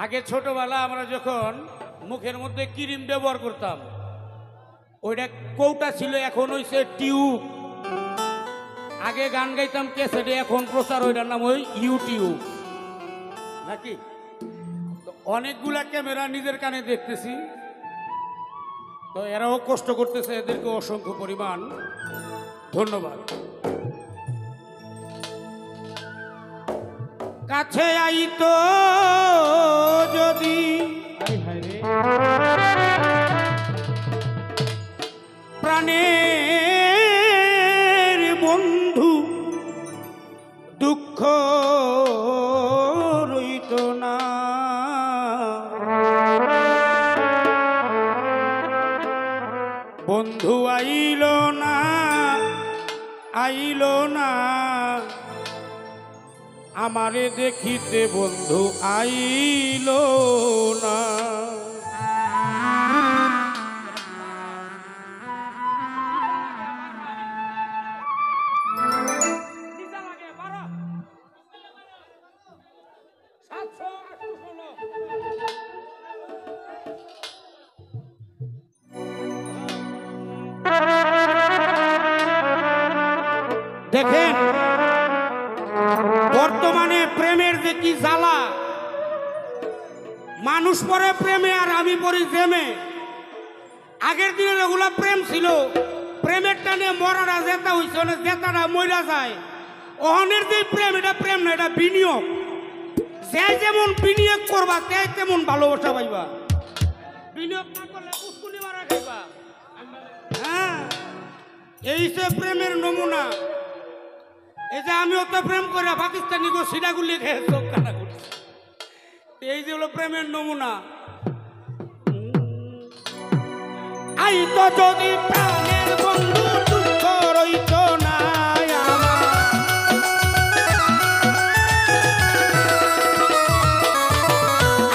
আগে ছোটবেলা আমরা যখন মুখের মধ্যে ক্রিম ব্যবহার করতাম ওইটা কৌটা ছিল, এখন হইছে টিউব। আগে গান গাইতাম ক্যাসেটে, এখন প্রচার ওইটার নাম ওই ইউটিউব নাকি। তো অনেকগুলা ক্যামেরা নিজের কানে দেখতেছি, তো এরাও কষ্ট করতেছে, এদেরকে অসংখ্য পরিমাণ ধন্যবাদ। কাছে আইতো যদি প্রাণের বন্ধু, দুঃখ রইত না। বন্ধু আইল না, আইল না, আমারে দেখিতে বন্ধু আইল না। দেখেন বর্তমানে প্রেমের যে কি জ্বালা, মানুষ পরে প্রেমে আর আমি পড়ি প্রেমে। আগের দিনের ওগুলা প্রেম ছিল, প্রেমের টানে মরারা জেতা হয়েছে, জেতারা মরা যায়। অহনের যে প্রেম, এটা প্রেম না, এটা বিনিয়োগ। যে যেমন বিনিয়োগ করবা তে তেমন ভালোবাসা পাইবা। বিনিয়োগ না করলে উস্কুনি মারা খাইবা। হ্যাঁ, এই সে প্রেমের নমুনা। এই যে আমিও তো প্রেম করে পাকিস্তানি গো সিডাগুলি খেয়ে চোখ কাটা করছি, এই যে হলো প্রেমের নমুনা। আই তো যদি প্রাণের বন্ধু, দুঃখ রইত না আমার।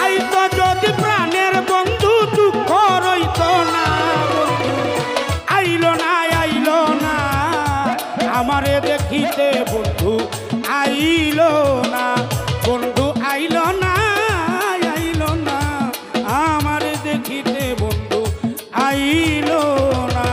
আই তো যদি প্রাণের বন্ধু, দুঃখ রইত না। আইল না, আইল না, আমারে দেখিতে বন্ধু আইল না। বন্ধু আইল না, আইল না, আমারে দেখিতে বন্ধু আইল না।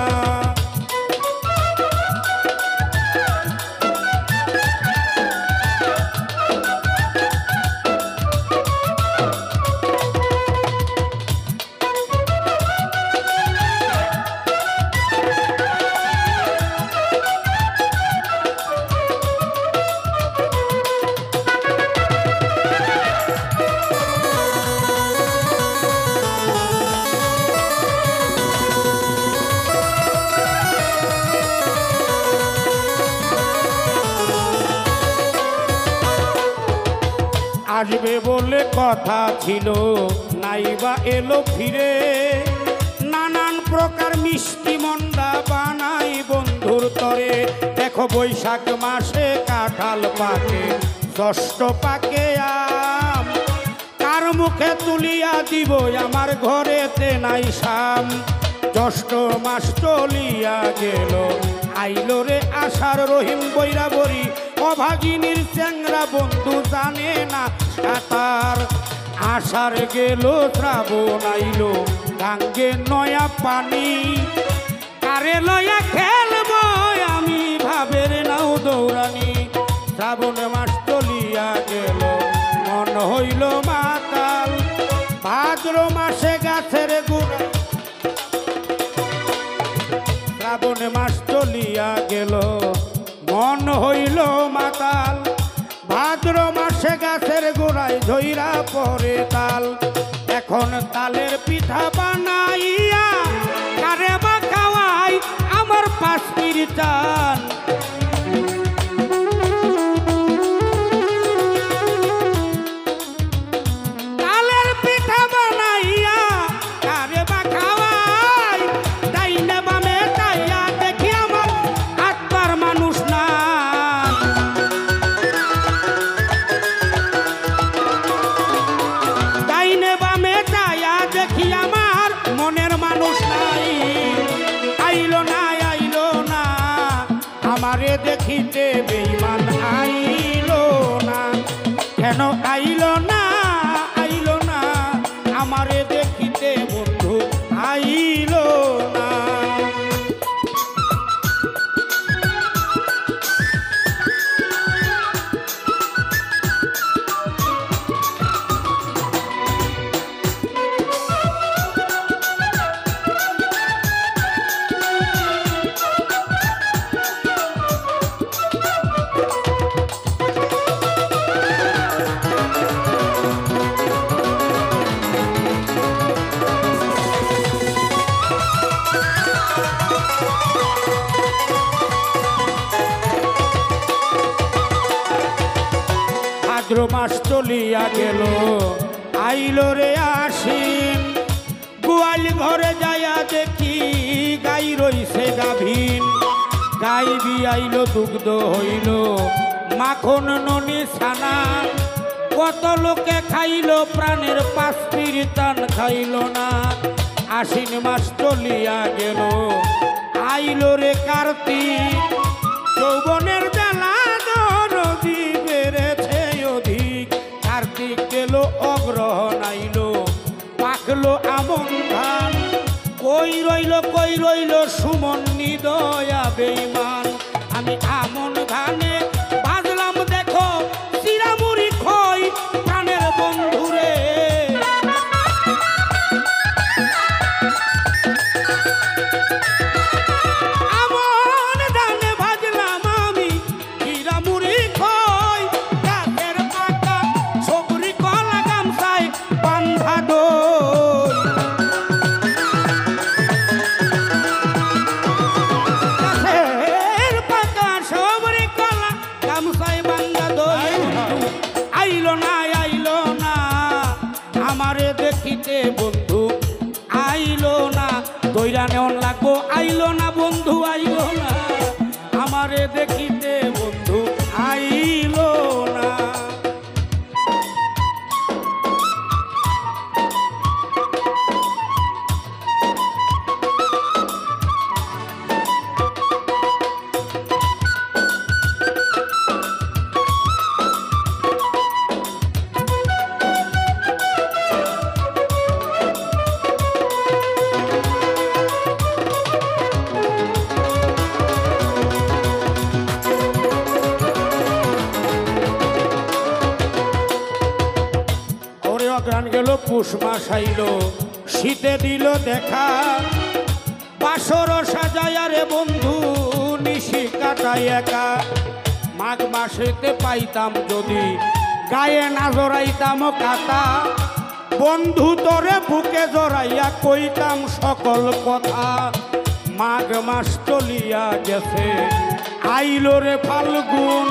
আসবে বলে কথা ছিল, নাইবা এলো ফিরে। নানান প্রকার মিষ্টি মন্ডা বানাই বন্ধুর তরে। দেখো বৈশাখ মাসে কাঁঠাল পাকে, ষষ্ঠ পাকে আম। কার মুখে তুলিয়া দিব আমার ঘরেতে নাই শাম। জ্যৈষ্ঠ মাস চলিয়া গেল, আইলো রে আষাঢ় রহিম বৈরা বরি। অভাগিনীর চ্যাংরা বন্ধু জানে না সাঁতার। আষাঢ় গেল, শ্রাবণ আইলো, গাঙ্গে নয়া পানি। কারে লয়া খেলবো আমি ভাবের নাও দৌড়ানি। শ্রাবণ মাস চলিয়া গেল, মন হইল মাতাল। ভাদ্র মাসে গাছের গোড়া, শ্রাবণ মাস চলিয়া গেল, মন হইল মাতাল। ভাদ্র মাসে গাছের গোড়ায় ঝইরা পরে তাল। এখন তালের পিঠা বানাইয়া কারে বা খাওয়াই আমার পাশমির চান। তালের পিঠা বানাইয়া কারে বা খাওয়াই, ডাইনে বামে তাইয়া দেখি আমার আত্মার মানুষ না। ডাইনে বামে তাইয়া দেখি আমার মনের মানুষ নাই। আইল না, আইল না, আমারে দেখিতে বেঈমান আইল না। কেন আইল না, আইল না, চৈত্র মাস চলিয়া গেল আইল রে আশ্বিন গোয়াল ঘরে যাইয়া দেখি গাই রইছে গাভীন গাই বিয়াইল দুগ্ধ হইল মাখন ননি ছানা কত লোকে খাইল প্রাণের পাস্তির টান খাইল না আশ্বিন মাস চলিয়া গেল আইল রে কার্তিক যৌবনের জ্বালা নদী বেড়েছে অধিক কার্তিক গেল অগ্রহণ আইল পাকলো আমন ধান কই রইল সুমন নিদয়া বেঈমান আমি আমন ধানে বাজলাম দেখো চিরামুড়ি খই প্রাণের বন্ধুরে আমন ধানে ভাজলাম আমি চিরামুড়ি খই গাছের পাতা সবরি কলা গামছায় বান্ধা দই গাছের পাতা সবরি কলা গামছায় বান্ধা দই আইলো না আমারে দেখিতে বন্ধু আইলো না দইরা নেওয়ান লাগবো আইলো না বন্ধু আইলো না আমারে দেখিতে বন্ধু আইলো না গান গেল পুষ মাস আইল শীতে দিল দেখা বাসর সাজাইয়া রে বন্ধু নিশি কাটাই একা মাঘ মাসেতে পাইতাম যদি গায়ে না জড়াইতাম কাটা বন্ধু তোরে বুকে জড়াইয়া কইতাম সকল কথা মাঘ মাস চলিয়া গেছে আইল রে ফাল্গুন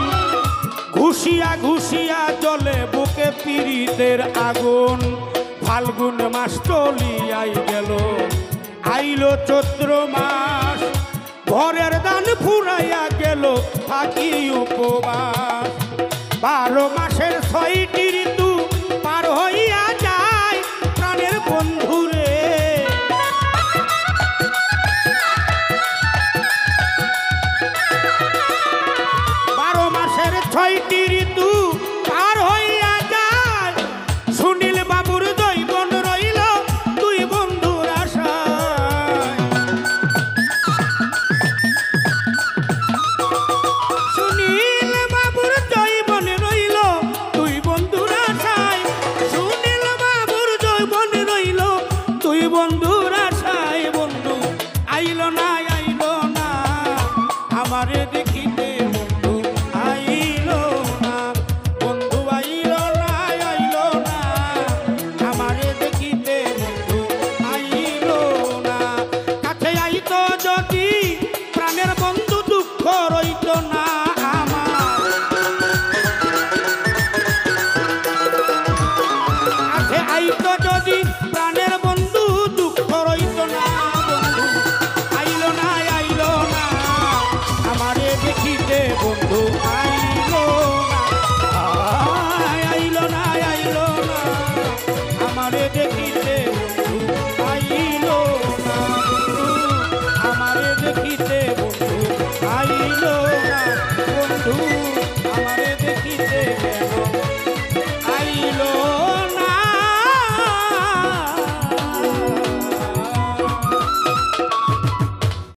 ঘুষিয়া জলে বুকে পীড়িতের আগুন ফাল্গুন মাস চলিয়াই গেল আইল চৈত্র মাস ঘরের দান ফুরাইয়া গেল থাকি উপবাস 12 মাসের 6টি ঋতু পার হইয়া যায় প্রাণের বন্ধুরে 12 মাসের 6টি ঋতু পার হইয়া যায় সুনীল বাবুর জৈবন রইল দুই বন্ধুর আশায় সুনীল বাবুর জৈবন রইল দুই বন্ধুর আশায় সুনীল বাবুর জৈবন রইল দুই বন্ধুর আশায় বন্ধু আইল না আমারে দেখিতে বন্ধু আইল না বন্ধু আইল না আমারে দেখিতে বন্ধু আইল না কাছে আইতো যদি প্রাণের বন্ধু দুঃখ রইত না আমার কাছে আইতো যদি প্রাণের বন্ধু দুঃখ রইত না বন্ধু আইল না আমারে দেখিতে বন্ধু আইল না আমারে দেখিতে বন্ধু আইল না আমারে দেখিতে বন্ধু আইল না বন্ধু